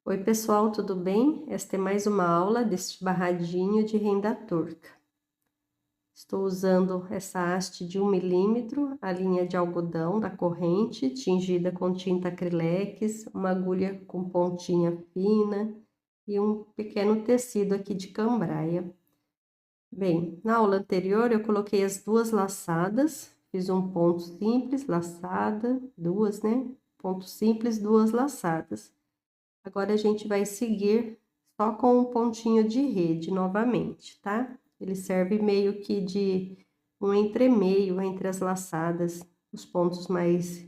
Oi pessoal, tudo bem? Esta é mais uma aula deste barradinho de renda turca. Estou usando essa haste de 1 milímetro, a linha de algodão da corrente, tingida com tinta acrylex, uma agulha com pontinha fina e um pequeno tecido aqui de cambraia. Bem, na aula anterior eu coloquei as duas laçadas, fiz um ponto simples, laçada, duas, né? Ponto simples, duas laçadas. Agora, a gente vai seguir só com um pontinho de rede novamente, tá? Ele serve meio que de um entremeio entre as laçadas, os pontos mais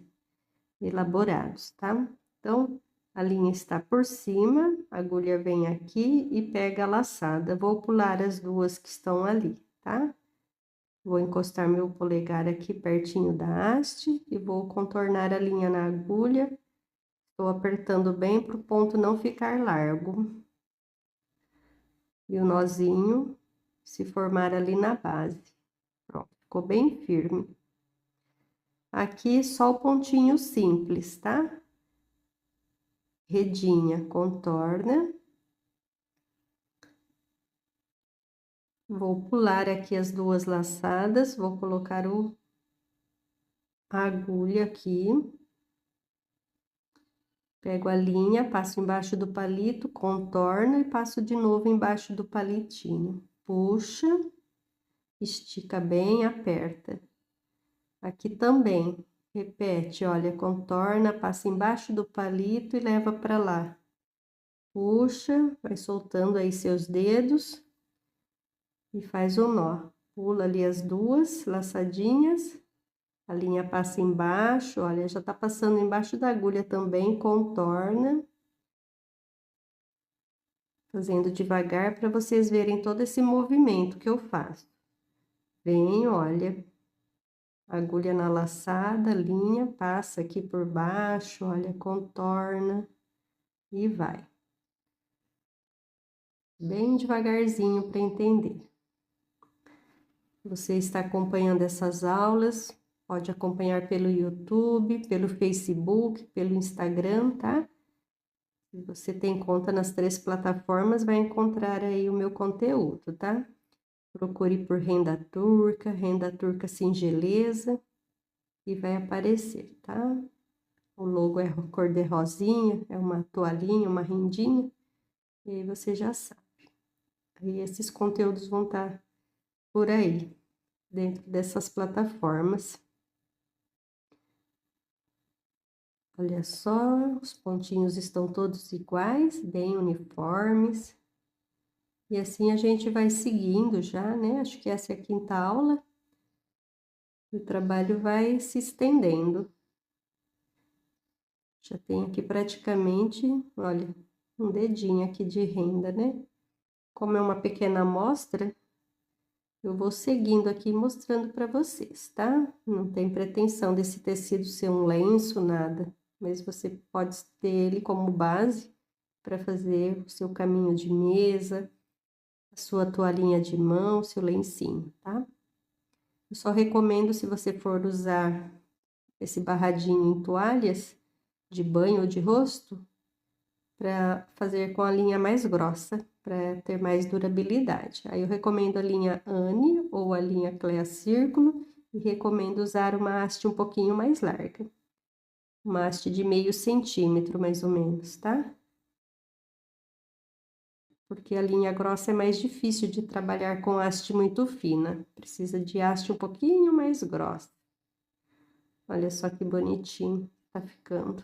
elaborados, tá? Então, a linha está por cima, a agulha vem aqui e pega a laçada. Vou pular as duas que estão ali, tá? Vou encostar meu polegar aqui pertinho da haste e vou contornar a linha na agulha. Estou apertando bem para o ponto não ficar largo. E o nozinho se formar ali na base. Pronto, ficou bem firme. Aqui só o pontinho simples, tá? Redinha, contorna. Vou pular aqui as duas laçadas, vou colocar a agulha aqui. Pego a linha, passo embaixo do palito, contorno e passo de novo embaixo do palitinho. Puxa, estica bem, aperta. Aqui também, repete, olha, contorna, passa embaixo do palito e leva para lá. Puxa, vai soltando aí seus dedos e faz o nó. Pula ali as duas laçadinhas, a linha passa embaixo, olha, já tá passando embaixo da agulha também, contorna. Fazendo devagar para vocês verem todo esse movimento que eu faço. Vem, olha, agulha na laçada, linha, passa aqui por baixo, olha, contorna e vai. Bem devagarzinho para entender. Você está acompanhando essas aulas, pode acompanhar pelo YouTube, pelo Facebook, pelo Instagram, tá? Se você tem conta nas 3 plataformas, vai encontrar aí o meu conteúdo, tá? Procure por Renda Turca Singeleza, e vai aparecer, tá? O logo é cor de rosinha, é uma toalhinha, uma rendinha, e aí você já sabe. Aí esses conteúdos vão estar por aí, dentro dessas plataformas. Olha só, os pontinhos estão todos iguais, bem uniformes. E assim a gente vai seguindo já, né? Acho que essa é a 5ª aula. O trabalho vai se estendendo. Já tem aqui praticamente, olha, um dedinho aqui de renda, né? Como é uma pequena amostra, eu vou seguindo aqui mostrando para vocês, tá? Não tem pretensão desse tecido ser um lenço, nada. Mas você pode ter ele como base para fazer o seu caminho de mesa, a sua toalhinha de mão, seu lencinho, tá? Eu só recomendo, se você for usar esse barradinho em toalhas de banho ou de rosto, para fazer com a linha mais grossa, para ter mais durabilidade. Aí eu recomendo a linha Anne ou a linha Clea Círculo e recomendo usar uma haste um pouquinho mais larga. Uma haste de meio centímetro, mais ou menos, tá? Porque a linha grossa é mais difícil de trabalhar com haste muito fina. Precisa de haste um pouquinho mais grossa. Olha só que bonitinho tá ficando.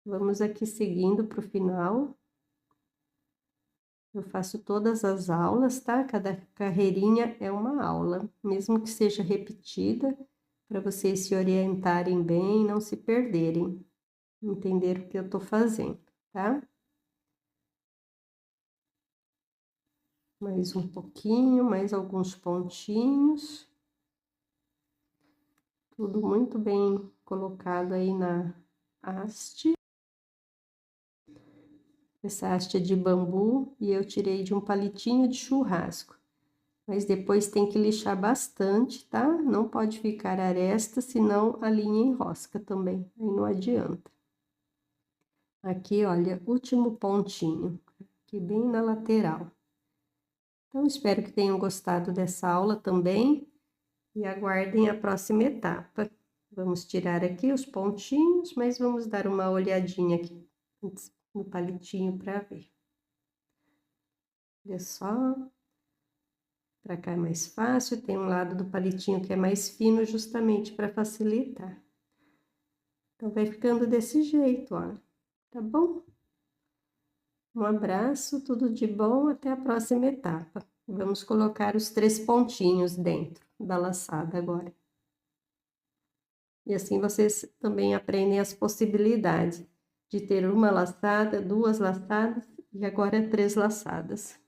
Vamos aqui seguindo para o final. Eu faço todas as aulas, tá? Cada carreirinha é uma aula, mesmo que seja repetida, para vocês se orientarem bem, não se perderem, entender o que eu tô fazendo, tá? Mais um pouquinho, mais alguns pontinhos. Tudo muito bem colocado aí na haste. Essa haste é de bambu e eu tirei de um palitinho de churrasco. Mas depois tem que lixar bastante, tá? Não pode ficar aresta, senão a linha enrosca também, aí não adianta. Aqui, olha, último pontinho, aqui bem na lateral. Então, espero que tenham gostado dessa aula também e aguardem a próxima etapa. Vamos tirar aqui os pontinhos, mas vamos dar uma olhadinha aqui no palitinho para ver. Olha só, para cá é mais fácil, tem um lado do palitinho que é mais fino, justamente para facilitar. Então, vai ficando desse jeito, ó, tá bom? Um abraço, tudo de bom, até a próxima etapa. Vamos colocar os 3 pontinhos dentro da laçada agora. E assim vocês também aprendem as possibilidades de ter uma laçada, 2 laçadas e agora 3 laçadas.